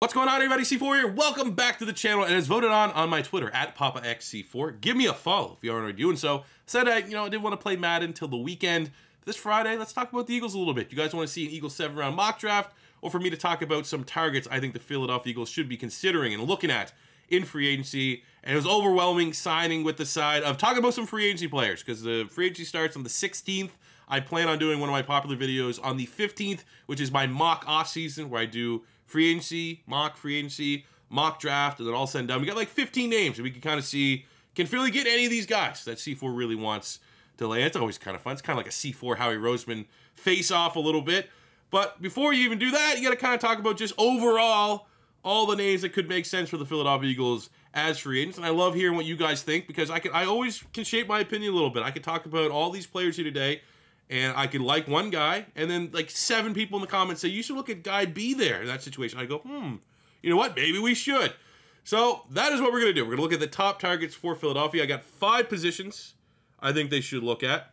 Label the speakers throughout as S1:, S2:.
S1: What's going on, everybody? C4 here. Welcome back to the channel, and as voted on my Twitter at PapaXC4. Give me a follow if you aren't already doing so. Said I didn't want to play Madden until the weekend. This Friday, let's talk about the Eagles a little bit. You guys want to see an Eagles 7-round mock draft, or for me to talk about some targets I think the Philadelphia Eagles should be considering and looking at in free agency? And it was overwhelming signing with the side of talking about some free agency players, because the free agency starts on the 16th. I plan on doing one of my popular videos on the 15th, which is my mock off season, where I do free agency, mock draft, and then all said and done. We got like 15 names, and we can kind of see, can Philly get any of these guys that C4 really wants to lay? It's always kind of fun. It's kind of like a C4 Howie Roseman face-off a little bit. But before you even do that, you got to kind of talk about just overall all the names that could make sense for the Philadelphia Eagles as free agents. And I love hearing what you guys think, because I always can shape my opinion a little bit. I could talk about all these players here today, and I could like one guy, and then like 7 people in the comments say, you should look at guy B there in that situation. I go, you know what? Maybe we should. So that is what we're going to do. We're going to look at the top targets for Philadelphia. I got 5 positions I think they should look at.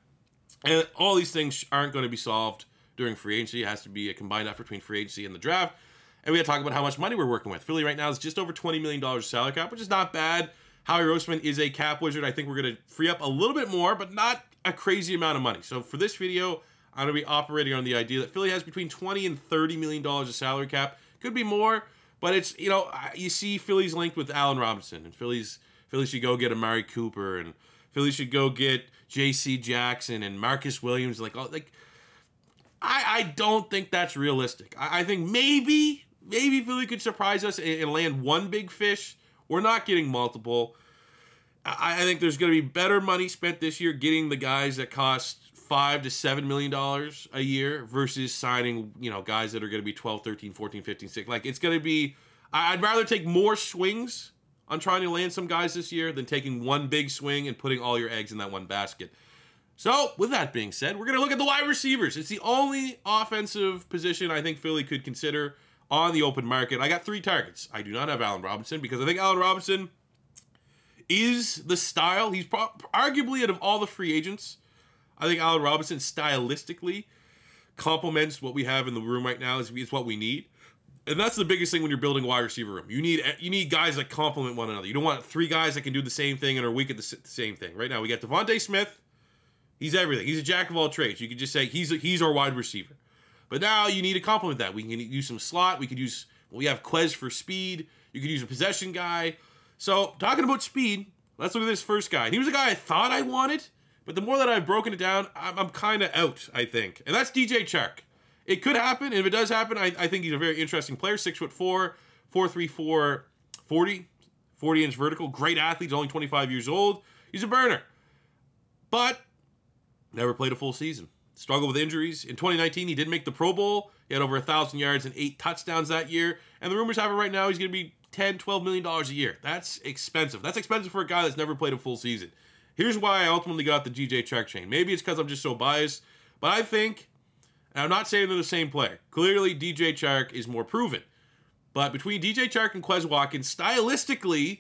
S1: And all these things aren't going to be solved during free agency. It has to be a combined effort between free agency and the draft. And we got to talk about how much money we're working with. Philly right now is just over $20 million salary cap, which is not bad. Howie Roseman is a cap wizard. I think we're going to free up a little bit more, but not a crazy amount of money. So for this video, I'm going to be operating on the idea that Philly has between $20 and $30 million of salary cap. Could be more, but it's, you see Philly's linked with Allen Robinson, and Philly should go get Amari Cooper, and Philly should go get J.C. Jackson and Marcus Williams. I don't think that's realistic. I think maybe Philly could surprise us and land one big fish. We're not getting multiple. I think there's going to be better money spent this year getting the guys that cost $5 to $7 million a year versus signing, guys that are going to be 12, 13, 14, 15, 16. Like, it's going to be, I'd rather take more swings on trying to land some guys this year than taking one big swing and putting all your eggs in that one basket. So, with that being said, we're going to look at the wide receivers. It's the only offensive position I think Philly could consider on the open market. I got 3 targets. I do not have Allen Robinson, because I think Allen Robinson is the style. He's arguably, out of all the free agents, I think Allen Robinson stylistically complements what we have in the room right now. Is what we need. And that's the biggest thing when you're building a wide receiver room. You need guys that complement one another. You don't want 3 guys that can do the same thing and are weak at the same thing. Right now, we got Devontae Smith. He's everything. He's a jack of all trades. You could just say he's our wide receiver. But now you need to complement that. We can use some slot. We have Quez for speed. You could use a possession guy. So, talking about speed, let's look at this first guy. He was a guy I thought I wanted, but the more that I've broken it down, I'm kind of out, I think. And that's DJ Chark. It could happen, and if it does happen, I think he's a very interesting player. 6'4", 4'3", 40-inch vertical. Great athlete. He's only 25 years old. He's a burner. But never played a full season. Struggled with injuries. In 2019, he didn't make the Pro Bowl. He had over 1,000 yards and 8 touchdowns that year. And the rumors have it right now he's going to be $10, $12 million a year. That's expensive. That's expensive for a guy that's never played a full season. Here's why I ultimately got the DJ Chark chain. Maybe it's because I'm just so biased, but I think, and I'm not saying they're the same player. Clearly, DJ Chark is more proven. But between DJ Chark and Quez Watkins, stylistically,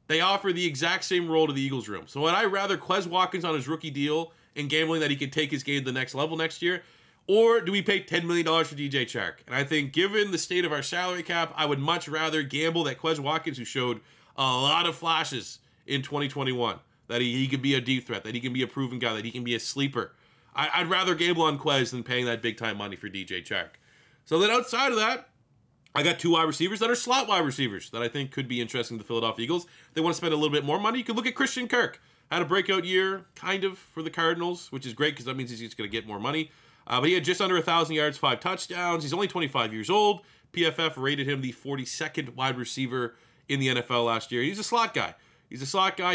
S1: they offer the exact same role to the Eagles room. So would I rather Quez Watkins on his rookie deal and gambling that he could take his game to the next level next year? Or do we pay $10 million for DJ Chark? And I think given the state of our salary cap, I would much rather gamble that Quez Watkins, who showed a lot of flashes in 2021, that he could be a deep threat, that he can be a proven guy, that he can be a sleeper. I'd rather gamble on Quez than paying that big-time money for DJ Chark. So then outside of that, I got 2 wide receivers that are slot wide receivers that I think could be interesting to the Philadelphia Eagles. If they want to spend a little bit more money, you could look at Christian Kirk. Had a breakout year, kind of, for the Cardinals, which is great because that means he's just going to get more money. But he had just under 1,000 yards, 5 touchdowns. He's only 25 years old. PFF rated him the 42nd wide receiver in the NFL last year. He's a slot guy. He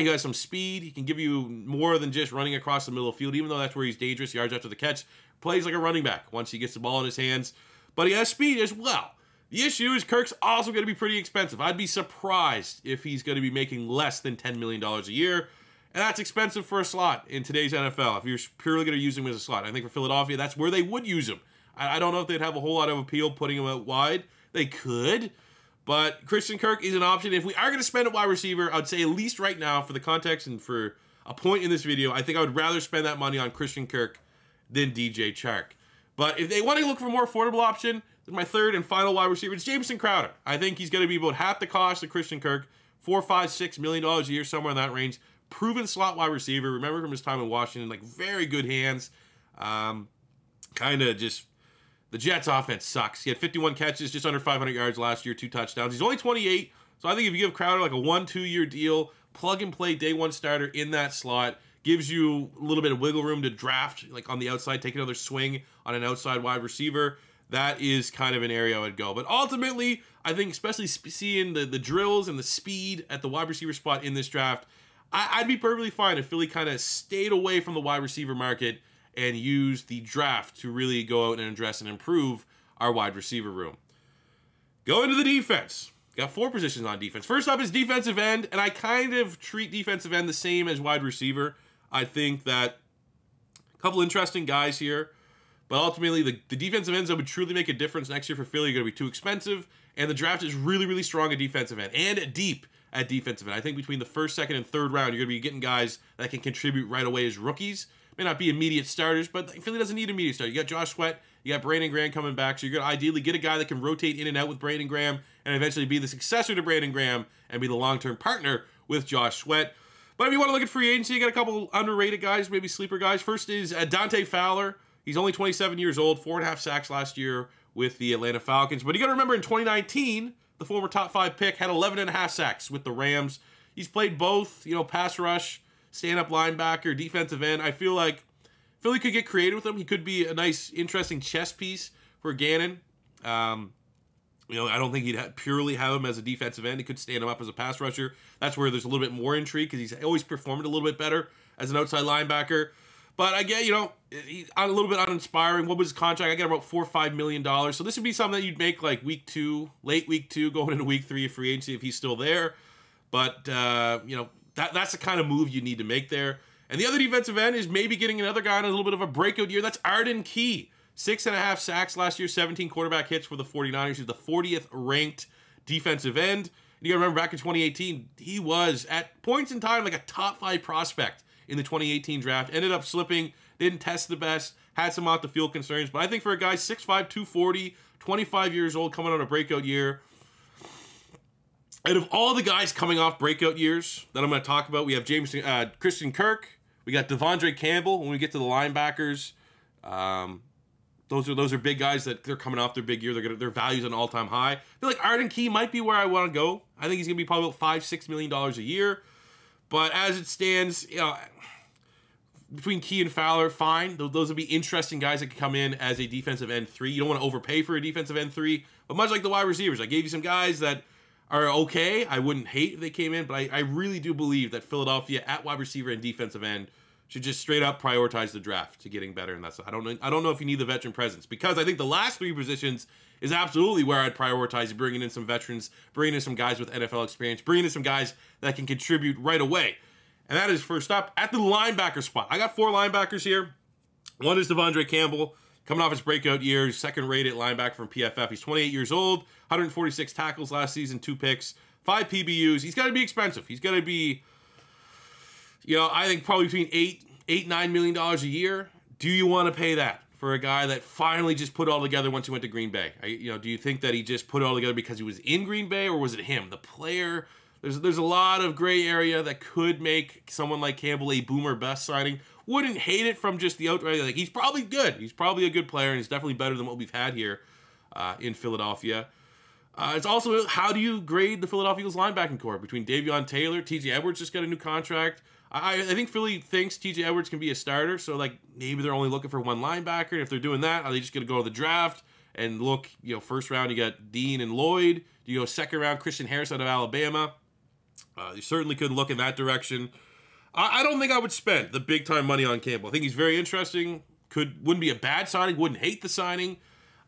S1: has some speed. He can give you more than just running across the middle of the field, even though that's where he's dangerous, yards after the catch. Plays like a running back once he gets the ball in his hands. But he has speed as well. The issue is Kirk's also going to be pretty expensive. I'd be surprised if he's going to be making less than $10 million a year. And that's expensive for a slot in today's NFL, if you're purely going to use him as a slot. I think for Philadelphia, that's where they would use him. I don't know if they'd have a whole lot of appeal putting him out wide. They could, but Christian Kirk is an option. If we are going to spend a wide receiver, I'd say at least right now, for the context and for a point in this video, I think I would rather spend that money on Christian Kirk than DJ Chark. But if they want to look for a more affordable option, my third and final wide receiver is Jameson Crowder. I think he's going to be about half the cost of Christian Kirk, $4, $5, $6 million a year, somewhere in that range. Proven slot wide receiver. Remember from his time in Washington, like very good hands. Kind of just, the Jets offense sucks. He had 51 catches, just under 500 yards last year, 2 touchdowns. He's only 28, so I think if you give Crowder like a 1-2 year deal, plug and play day one starter in that slot, gives you a little bit of wiggle room to draft, like on the outside, take another swing on an outside wide receiver. That is kind of an area I would go. But ultimately, I think especially seeing the drills and the speed at the wide receiver spot in this draft, I'd be perfectly fine if Philly kind of stayed away from the wide receiver market and used the draft to really go out and address and improve our wide receiver room. Go into the defense. Got 4 positions on defense. First up is defensive end, and I kind of treat defensive end the same as wide receiver. I think that a couple interesting guys here, but ultimately the defensive ends that would truly make a difference next year for Philly are going to be too expensive, and the draft is really, really strong at defensive end and deep at defensive end. I think between the first, second, and third round, you're going to be getting guys that can contribute right away as rookies. May not be immediate starters, but Philly doesn't need immediate starters. You got Josh Sweat, you got Brandon Graham coming back, so you're going to ideally get a guy that can rotate in and out with Brandon Graham and eventually be the successor to Brandon Graham and be the long-term partner with Josh Sweat. But if you want to look at free agency, you got a couple underrated guys, maybe sleeper guys. First is Dante Fowler. He's only 27 years old, 4.5 sacks last year with the Atlanta Falcons. But you got to remember in 2019, the former top 5 pick had 11.5 sacks with the Rams. He's played both, pass rush, stand-up linebacker, defensive end. I feel like Philly could get creative with him. He could be a nice, interesting chess piece for Gannon. I don't think he'd purely have him as a defensive end. He could stand him up as a pass rusher. That's where there's a little bit more intrigue because he's always performed a little bit better as an outside linebacker. But I get, he's a little bit uninspiring. What was his contract? I got about $4 or $5 million. So this would be something that you'd make like week 2, late week 2, going into week 3 of free agency if he's still there. But, that's the kind of move you need to make there. And the other defensive end is maybe getting another guy on a little bit of a breakout year. That's Arden Key. 6.5 sacks last year, 17 quarterback hits for the 49ers. He's the 40th ranked defensive end. And you gotta remember back in 2018, he was at points in time like a top 5 prospect in the 2018 draft. Ended up slipping, didn't test the best, had some off the field concerns. But I think for a guy 6'5", 240, 25 years old, coming on a breakout year, out of all the guys coming off breakout years that I'm going to talk about, we have Christian Kirk, we got Devondre Campbell. When we get to the linebackers, those are big guys that they're coming off their big year. Their value's an all-time high. I feel like Arden Key might be where I want to go. I think he's going to be probably about $5-6 million a year. But as it stands, between Key and Fowler, fine. Those would be interesting guys that could come in as a defensive end 3. You don't want to overpay for a defensive end 3. But much like the wide receivers, I gave you some guys that are okay. I wouldn't hate if they came in, but I really do believe that Philadelphia at wide receiver and defensive end should just straight up prioritize the draft to getting better. And that's I don't know if you need the veteran presence, because I think the last 3 positions is absolutely where I'd prioritize bringing in some veterans, bringing in some guys with NFL experience, bringing in some guys that can contribute right away. And that is first up at the linebacker spot. I got 4 linebackers here. One is Devondre Campbell, coming off his breakout year, second-rated linebacker from PFF. He's 28 years old, 146 tackles last season, 2 picks, 5 PBUs. He's got to be expensive. He's got to be, I think probably between $8-9 million a year. Do you want to pay that for a guy that finally just put it all together once he went to Green Bay? Do you think that he just put it all together because he was in Green Bay, or was it him, the player? There's a lot of gray area that could make someone like Campbell a boomer bust signing. Wouldn't hate it from just the outright. Like, he's probably good. He's probably a good player, and he's definitely better than what we've had here in Philadelphia. It's also, how do you grade the Philadelphia Eagles linebacking core between Davion Taylor? T.J. Edwards just got a new contract. I think Philly thinks T.J. Edwards can be a starter, so like maybe they're only looking for one linebacker. And if they're doing that, are they just going to go to the draft and look, first round you got Dean and Lloyd. Do you go second round, Christian Harris out of Alabama? You certainly could look in that direction. I don't think I would spend the big-time money on Campbell. I think he's very interesting. Wouldn't be a bad signing. Wouldn't hate the signing.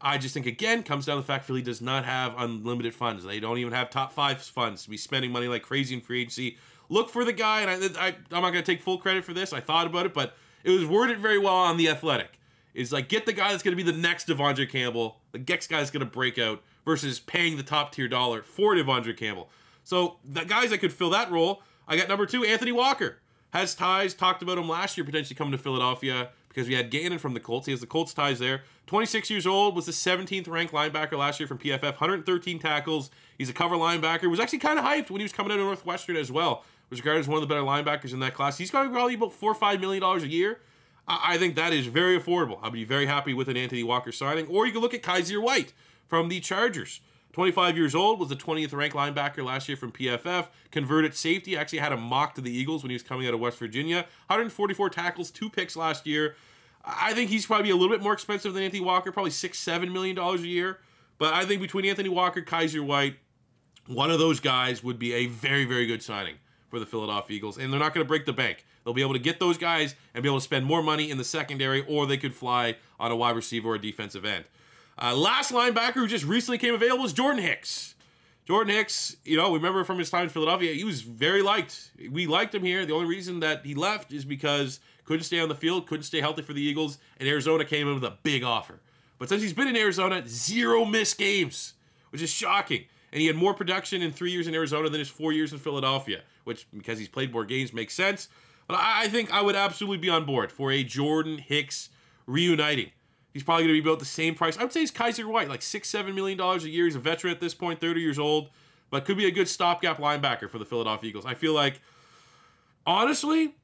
S1: I just think, again, comes down to the fact Philly does not have unlimited funds. They don't even have top 5 funds to be spending money like crazy in free agency. Look for the guy, and I'm not going to take full credit for this. I thought about it, but it was worded very well on The Athletic. It's like, get the guy that's going to be the next Devondre Campbell, the next guy that's going to break out, versus paying the top-tier dollar for Devondre Campbell. So the guys that could fill that role, I got number 2, Anthony Walker. Has ties, talked about him last year, potentially coming to Philadelphia. because we had Gannon from the Colts. He has the Colts ties there. 26 years old, was the 17th ranked linebacker last year from PFF, 113 tackles. He's a cover linebacker. Was actually kind of hyped when he was coming out of Northwestern as well. Was regarded as one of the better linebackers in that class. He's going to be probably about $4 or $5 million a year. I think that is very affordable. I'll be very happy with an Anthony Walker signing. Or you can look at Kaiser White from the Chargers. 25 years old, was the 20th ranked linebacker last year from PFF. Converted safety, actually had a mock to the Eagles when he was coming out of West Virginia. 144 tackles, 2 picks last year. I think he's probably a little bit more expensive than Anthony Walker, probably $6-7 million a year. But I think between Anthony Walker, Kaiser White, one of those guys would be a very, very good signing for the Philadelphia Eagles. And they're not going to break the bank. They'll be able to get those guys and be able to spend more money in the secondary, or they could fly on a wide receiver or a defensive end. Last linebacker who just recently came available is Jordan Hicks. Jordan Hicks, we remember from his time in Philadelphia, he was very liked. We liked him here. The only reason that he left is because couldn't stay on the field, couldn't stay healthy for the Eagles, and Arizona came in with a big offer. But since he's been in Arizona, 0 missed games, which is shocking. And he had more production in 3 years in Arizona than his 4 years in Philadelphia, which, because he's played more games, makes sense. But I think I would absolutely be on board for a Jordan Hicks reuniting. He's probably going to be about the same price. I would say he's Kaiser White, like $6-7 million a year. He's a veteran at this point, 30 years old, but could be a good stopgap linebacker for the Philadelphia Eagles. I feel like, honestly,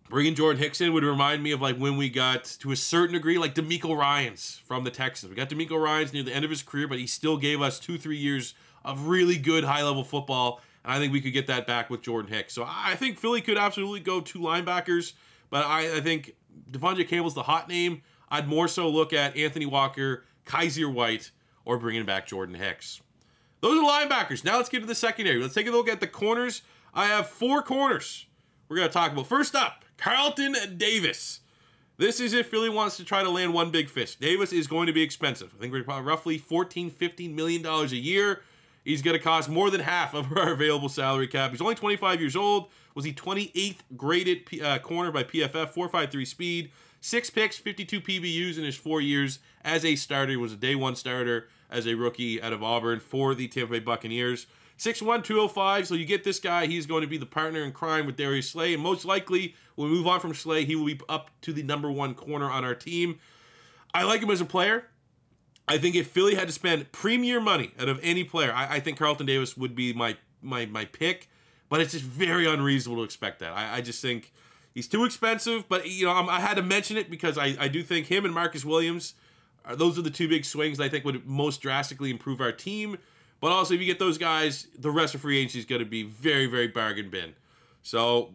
S1: bringing Jordan Hicks in would remind me of like when we got, to a certain degree, like DeMeco Ryans from the Texans. We got DeMeco Ryans near the end of his career, but he still gave us 2-3 years of really good high-level football, and I think we could get that back with Jordan Hicks. So I think Philly could absolutely go 2 linebackers, but I think Devontae Campbell's the hot name. I'd more so look at Anthony Walker, Kaiser White, or bringing back Jordan Hicks. Those are the linebackers. Now let's get to the secondary. Let's take a look at the corners. I have 4 corners we're going to talk about. First up, Carlton Davis. This is if Philly wants to try to land one big fish. Davis is going to be expensive. I think we're probably roughly $14-15 million a year. He's going to cost more than half of our available salary cap. He's only 25 years old. Was he 28th graded corner by PFF, 4.53 speed. 6 picks, 52 PBUs in his 4 years as a starter. He was a day 1 starter as a rookie out of Auburn for the Tampa Bay Buccaneers. 6'1", 205, so you get this guy. He's going to be the partner in crime with Darius Slay, and most likely, when we move on from Slay, he will be up to the #1 corner on our team. I like him as a player. I think if Philly had to spend premier money out of any player, I think Carlton Davis would be my pick, but it's just very unreasonable to expect that. I just think he's too expensive, but I had to mention it because I do think him and Marcus Williams, those are the 2 big swings that I think would most drastically improve our team. But also, if you get those guys, the rest of free agency is going to be very, very bargain bin. So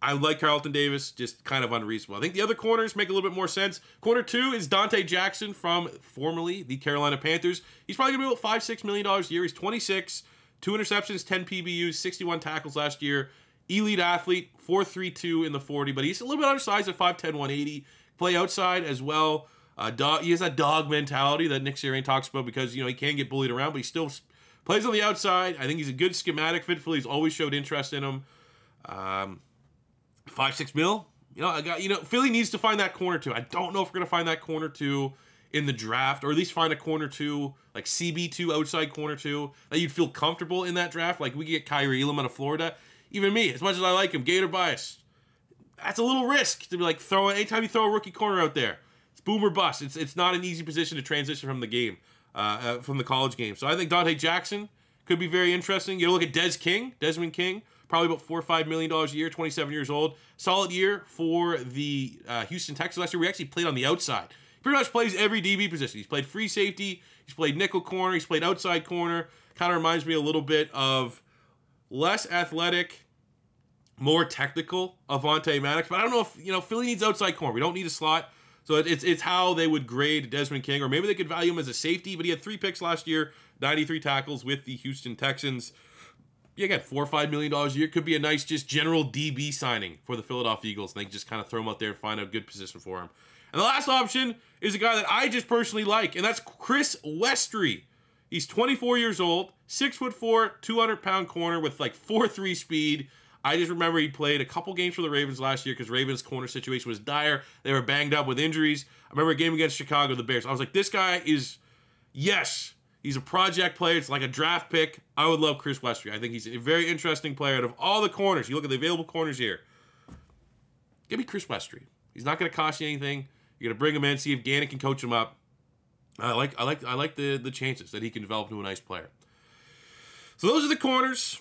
S1: I like Carlton Davis, just kind of unreasonable. I think the other corners make a little bit more sense. Corner 2 is Dante Jackson from formerly the Carolina Panthers. He's probably going to be about $5-6 million a year. He's 26, 2 interceptions, 10 PBUs, 61 tackles last year. Elite athlete, 4.32 in the 40, but he's a little bit undersized at 5'10", 180. Play outside as well. He has that dog mentality that Nick Sirianni talks about because, he can get bullied around, but he still plays on the outside. I think he's a good schematic fit. Philly's always showed interest in him. 5-6 mil. Philly needs to find that corner 2. I don't know if we're going to find that corner 2 in the draft, or at least find a corner 2, like CB2, outside corner 2, that you'd feel comfortable in that draft. Like we could get Kyrie Elam out of Florida. Even me, as much as I like him, Gator bias. That's a little risk to be like anytime you throw a rookie corner out there. It's boom or bust. It's not an easy position to transition from the game, from the college game. So I think Dante Jackson could be very interesting. You look at Desmond King, probably about $4 or $5 million a year, 27 years old. Solid year for the Houston Texans last year. We actually played on the outside. He pretty much plays every DB position. He's played free safety. He's played nickel corner. He's played outside corner. Kind of reminds me a little bit of less athletic, more technical Avonte Maddox. But I don't know if, Philly needs outside corner. We don't need a slot. So it's how they would grade Desmond King, or maybe they could value him as a safety, but he had 3 picks last year, 93 tackles with the Houston Texans. Yeah, again, $4 or $5 million a year. Could be a nice just general DB signing for the Philadelphia Eagles, and they can just kind of throw him out there and find a good position for him. And the last option is a guy that I just personally like, and that's Chris Westrey. He's 24 years old, 6'4", 200-pound corner with like 4.3 speed. I just remember he played a couple games for the Ravens last year because Ravens' corner situation was dire. They were banged up with injuries. I remember a game against Chicago, the Bears. I was like, this guy is, yes, he's a project player. It's like a draft pick. I would love Chris Westrey. I think he's a very interesting player. Out of all the corners, you look at the available corners here, give me Chris Westrey. He's not going to cost you anything. You're going to bring him in, see if Gannon can coach him up. I like the chances that he can develop into a nice player. So those are the corners.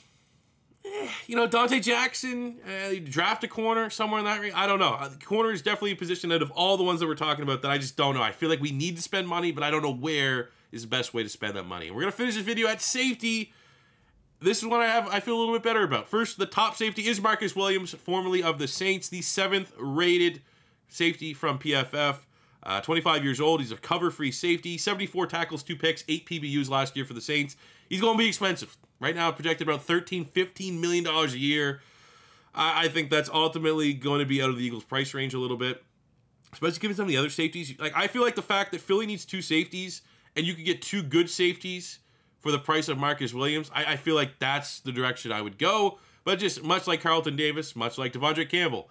S1: You know, Dante Jackson, draft a corner somewhere in that range. I don't know. The corner is definitely a position out of all the ones that we're talking about that I just don't know. I feel like we need to spend money, but I don't know where is the best way to spend that money. And we're going to finish this video at safety. This is one I feel a little bit better about. First, the top safety is Marcus Williams, formerly of the Saints, the 7th rated safety from PFF. 25 years old. He's a cover-free safety. 74 tackles, 2 picks, 8 PBUs last year for the Saints. He's going to be expensive. Right now, projected about $13-15 million a year. I think that's ultimately going to be out of the Eagles' price range a little bit. Especially given some of the other safeties. Like, I feel like the fact that Philly needs 2 safeties and you could get 2 good safeties for the price of Marcus Williams, I feel like that's the direction I would go. But just much like Carlton Davis, much like Devondre Campbell,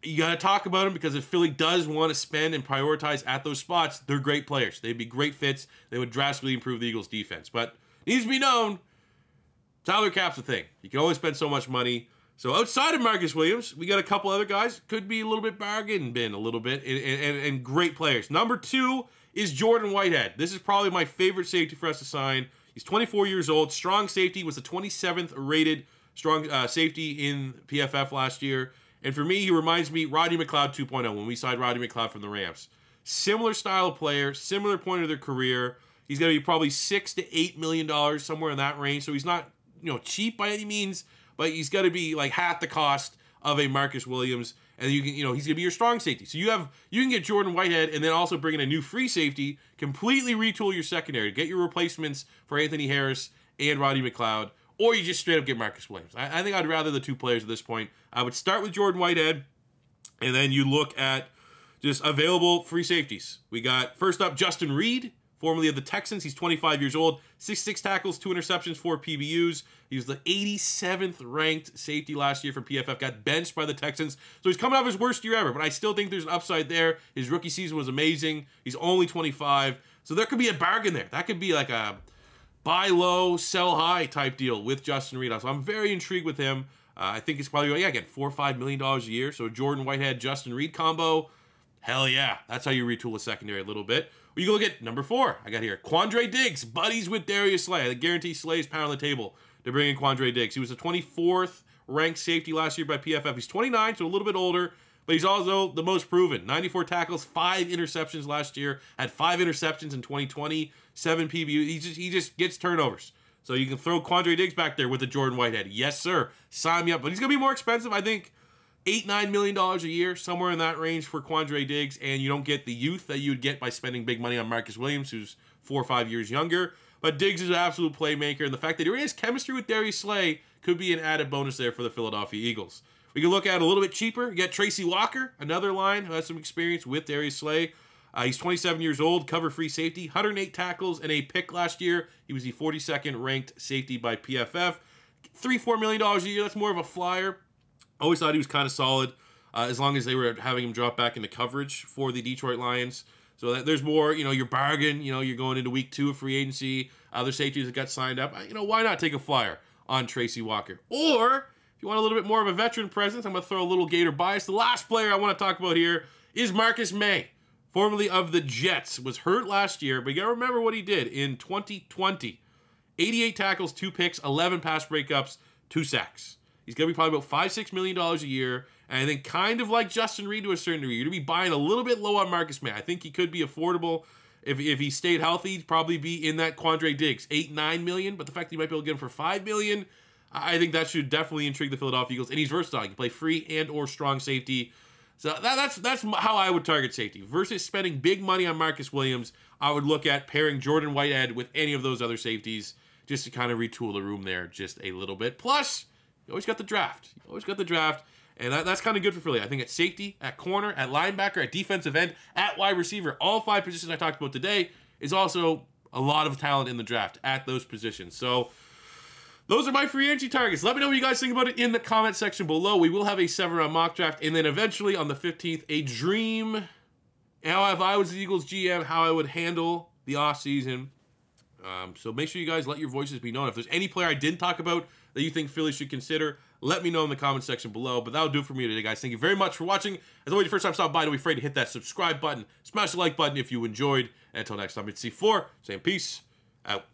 S1: you got to talk about them because if Philly does want to spend and prioritize at those spots, they're great players. They'd be great fits. They would drastically improve the Eagles' defense. But needs to be known, salary cap's a thing. You can only spend so much money. So outside of Marcus Williams, we got a couple other guys. Could be a little bit bargain bin a little bit and great players. Number 2 is Jordan Whitehead. This is probably my favorite safety for us to sign. He's 24 years old. Strong safety, was the 27th rated strong safety in PFF last year. And for me, he reminds me Rodney McLeod 2.0 when we signed Rodney McLeod from the Rams. Similar style of player, similar point of their career. He's going to be probably $6 to $8 million, somewhere in that range. So he's not, you know, cheap by any means, but he's got to be like half the cost of a Marcus Williams. And you can, you know, he's going to be your strong safety. So you can get Jordan Whitehead and then also bring in a new free safety, completely retool your secondary, get your replacements for Anthony Harris and Rodney McLeod. Or you just straight up get Marcus Williams. I think I'd rather the 2 players at this point. I would start with Jordan Whitehead, and then you look at just available free safeties. We got, first up, Justin Reed, formerly of the Texans. He's 25 years old, 6 tackles, 2 interceptions, 4 PBUs. He was the 87th ranked safety last year for PFF, got benched by the Texans. So he's coming off his worst year ever, but I still think there's an upside there. His rookie season was amazing. He's only 25. So there could be a bargain there. That could be like a buy low, sell high type deal with Justin Reed. So I'm very intrigued with him. I think it's probably, again, $4 or $5 million a year. So Jordan Whitehead, Justin Reed combo, hell yeah. That's how you retool a secondary a little bit. Well, you can look at number 4. I got here. Quandary Digs, buddies with Darius Slay. I guarantee Slay's pound on the table to bring in Quandary Digs. He was the 24th ranked safety last year by PFF. He's 29, so a little bit older, but he's also the most proven. 94 tackles, 5 interceptions last year. Had 5 interceptions in 2020, 7 PBU. He just gets turnovers. So you can throw Quandary Diggs back there with the Jordan Whitehead. Yes, sir. Sign me up. But he's going to be more expensive. I think $8-9 million a year, somewhere in that range for Quandary Diggs, and you don't get the youth that you would get by spending big money on Marcus Williams, who's 4 or 5 years younger. But Diggs is an absolute playmaker, and the fact that he already has chemistry with Darius Slay could be an added bonus there for the Philadelphia Eagles. We can look at a little bit cheaper. You got Tracy Walker, another line who has some experience with Darius Slay. He's 27 years old, cover-free safety, 108 tackles and a pick last year. He was the 42nd ranked safety by PFF. $3-4 million a year, that's more of a flyer. Always thought he was kind of solid as long as they were having him drop back into coverage for the Detroit Lions. So there's more, you know, your bargain, you know, you're going into week 2 of free agency. Other safeties that got signed up. You know, why not take a flyer on Tracy Walker? Or if you want a little bit more of a veteran presence, I'm going to throw a little Gator bias. The last player I want to talk about here is Marcus May, formerly of the Jets. Was hurt last year, but you got to remember what he did in 2020. 88 tackles, 2 picks, 11 pass breakups, 2 sacks. He's going to be probably about $5-6 million a year. And I think kind of like Justin Reed to a certain degree, you're going to be buying a little bit low on Marcus May. I think he could be affordable. If he stayed healthy, he'd probably be in that Quandary Diggs, $8-9 million. But the fact that you might be able to get him for $5 million, I think that should definitely intrigue the Philadelphia Eagles. And he's versatile. He can play free and or strong safety. So that's how I would target safety. Versus spending big money on Marcus Williams, I would look at pairing Jordan Whitehead with any of those other safeties just to kind of retool the room there just a little bit. Plus, you always got the draft. You always got the draft. And that's kind of good for Philly. I think at safety, at corner, at linebacker, at defensive end, at wide receiver, all 5 positions I talked about today is also a lot of talent in the draft at those positions. So those are my free agency targets. Let me know what you guys think about it in the comment section below. We will have a 7-round mock draft. And then eventually on the 15th, a dream. How if I was the Eagles GM, how I would handle the offseason. So make sure you guys let your voices be known. If there's any player I didn't talk about that you think Philly should consider, let me know in the comment section below. But that'll do it for me today, guys. Thank you very much for watching. As always, your first time stopping by, don't be afraid to hit that subscribe button. Smash the like button if you enjoyed. And until next time, it's C4 saying peace out.